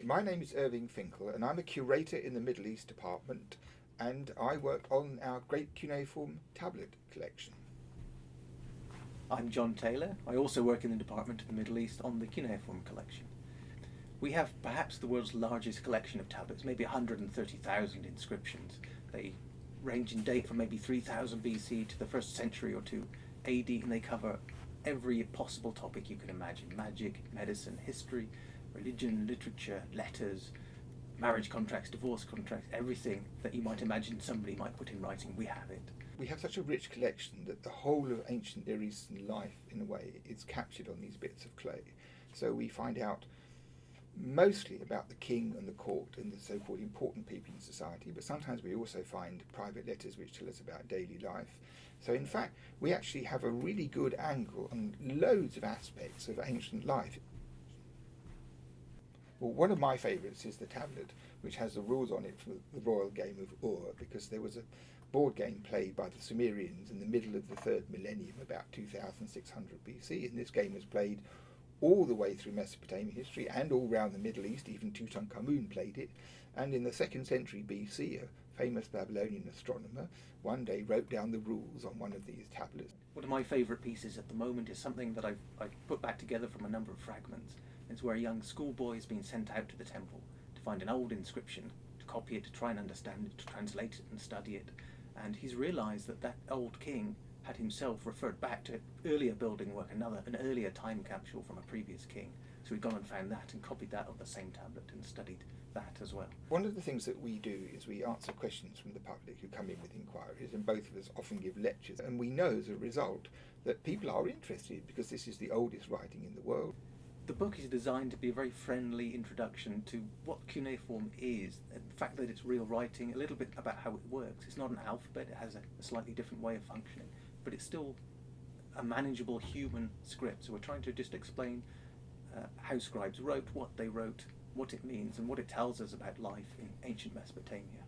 My name is Irving Finkel, and I'm a curator in the Middle East department, and I work on our great Cuneiform tablet collection. I'm John Taylor. I also work in the Department of the Middle East on the Cuneiform collection. We have perhaps the world's largest collection of tablets, maybe 130,000 inscriptions. They range in date from maybe 3000 BC to the first century or two AD, and they cover every possible topic you can imagine: magic, medicine, history, religion, literature, letters, marriage contracts, divorce contracts, everything that you might imagine somebody might put in writing, we have it. We have such a rich collection that the whole of ancient Near Eastern life, in a way, is captured on these bits of clay. So we find out mostly about the king and the court and the so-called important people in society, but sometimes we also find private letters which tell us about daily life. So in fact, we actually have a really good angle on loads of aspects of ancient life. Well, one of my favourites is the tablet, which has the rules on it for the royal game of Ur, because there was a board game played by the Sumerians in the middle of the 3rd millennium, about 2600 BC, and this game was played all the way through Mesopotamian history and all around the Middle East. Even Tutankhamun played it, and in the 2nd century BC, a famous Babylonian astronomer one day wrote down the rules on one of these tablets. One of my favourite pieces at the moment is something that I've put back together from a number of fragments. It's where a young schoolboy has been sent out to the temple to find an old inscription, to copy it, to try and understand it, to translate it and study it. And he's realised that that old king had himself referred back to earlier building work, an earlier time capsule from a previous king. So we've gone and found that and copied that on the same tablet and studied that as well. One of the things that we do is we answer questions from the public who come in with inquiries, and both of us often give lectures, and we know as a result that people are interested because this is the oldest writing in the world. The book is designed to be a very friendly introduction to what cuneiform is, and the fact that it's real writing, a little bit about how it works. It's not an alphabet, it has a slightly different way of functioning, but it's still a manageable human script. So we're trying to just explain how scribes wrote, what they wrote, what it means, and what it tells us about life in ancient Mesopotamia.